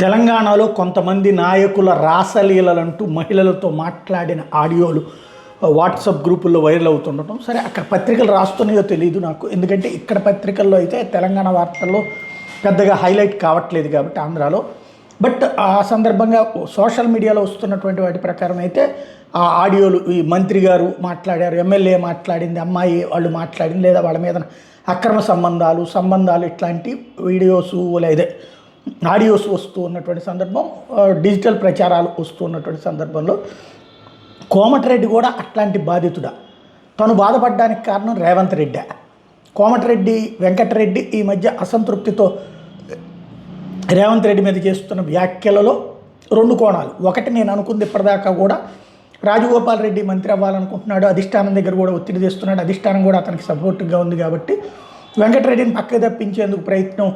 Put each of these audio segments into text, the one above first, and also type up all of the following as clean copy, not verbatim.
తెలంగాణలో కొంతమంది నాయకుల రాసలీలలంటూ మహిళలతో మాట్లాడిన ఆడియోలు వాట్సాప్ గ్రూపుల్లో వైరల్ అవుతుండటం, సరే అక్కడ పత్రికలు రాస్తున్నాయో తెలియదు నాకు, ఎందుకంటే ఇక్కడ పత్రికల్లో అయితే తెలంగాణ వార్తల్లో పెద్దగా హైలైట్ కావట్లేదు కాబట్టి ఆంధ్రాలో. బట్ ఆ సందర్భంగా సోషల్ మీడియాలో వస్తున్నటువంటి వాటి ప్రకారం అయితే ఆ ఆడియోలు ఈ మంత్రి గారు మాట్లాడారు, ఎమ్మెల్యే మాట్లాడింది, అమ్మాయి వాళ్ళు మాట్లాడింది, లేదా వాళ్ళ మీద అక్రమ సంబంధాలు ఇట్లాంటి వీడియోస్ లేదా ఆడియోస్ వస్తూ ఉన్నటువంటి సందర్భం, డిజిటల్ ప్రచారాలు వస్తూ ఉన్నటువంటి సందర్భంలో కోమటిరెడ్డి కూడా అట్లాంటి బాధితుడా? తను బాధపడడానికి కారణం రేవంత్ రెడ్డి. కోమటిరెడ్డి వెంకటరెడ్డి ఈ మధ్య అసంతృప్తితో రేవంత్ రెడ్డి మీద చేస్తున్న వ్యాఖ్యలలో రెండు కోణాలు. ఒకటి, నేను అనుకుంది ఇప్పటిదాకా కూడా రాజగోపాల్ రెడ్డి మంత్రి అవ్వాలనుకుంటున్నాడు, అధిష్టానం దగ్గర కూడా ఒత్తిడి చేస్తున్నాడు, అధిష్టానం కూడా అతనికి సపోర్ట్గా ఉంది కాబట్టి వెంకటరెడ్డిని పక్కకు తప్పించేందుకు ప్రయత్నం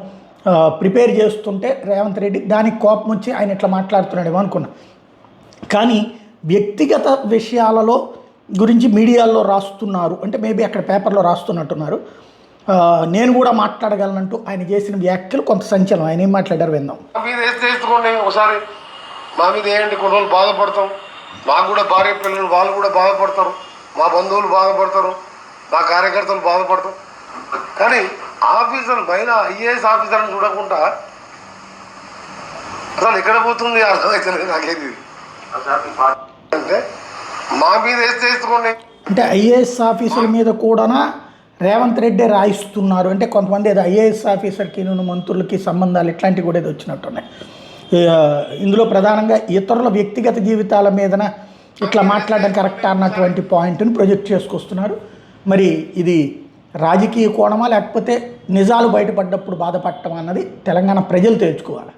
ప్రిపేర్ చేస్తుంటే రేవంత్ రెడ్డి దానికి కోపం వచ్చి ఆయన ఇట్లా మాట్లాడుతున్నాడేమో అనుకున్నా. కానీ వ్యక్తిగత విషయాలలో గురించి మీడియాలో రాస్తున్నారు అంటే మేబీ అక్కడ పేపర్లో రాస్తున్నట్టున్నారు. నేను కూడా మాట్లాడగలనంటూ ఆయన చేసిన వ్యాఖ్యలు కొంత సంచలనం. ఆయన ఏం మాట్లాడారు విందాం. ఒకసారి మా మీద ఏంటి, కొన్ని రోజులు బాధపడతాం, మాకు కూడా భార్య పిల్లలు వాళ్ళు కూడా బాధపడతారు, మా బంధువులు బాధపడతారు, మా కార్యకర్తలు బాధపడతారు. కానీ ఆఫీసర్ పైన ఐఏఎస్ ఆఫీసర్ని చూడకుండా అసలు ఎక్కడ పోతుంది అర్థమవుతుంది నాకేది. అంటే మా మీద వేసుకోండి అంటే ఐఏఎస్ ఆఫీసర్ మీద కూడా రేవంత్ రెడ్డి రాయిస్తున్నారు అంటే కొంతమంది ఏదో ఐఏఎస్ ఆఫీసర్కి మంత్రులకి సంబంధాలు ఇట్లాంటివి కూడా ఏదో వచ్చినట్టున్నాయి. ఇందులో ప్రధానంగా ఇతరుల వ్యక్తిగత జీవితాల మీదన ఇట్లా మాట్లాడడం కరెక్టా అన్నటువంటి పాయింట్ని ప్రొజెక్ట్ చేసుకొస్తున్నారు. మరి ఇది రాజకీయ కోణమా లేకపోతే నిజాలు బయటపడ్డప్పుడు బాధపడటం అన్నది తెలంగాణ ప్రజలు తెలుసుకోవాలి.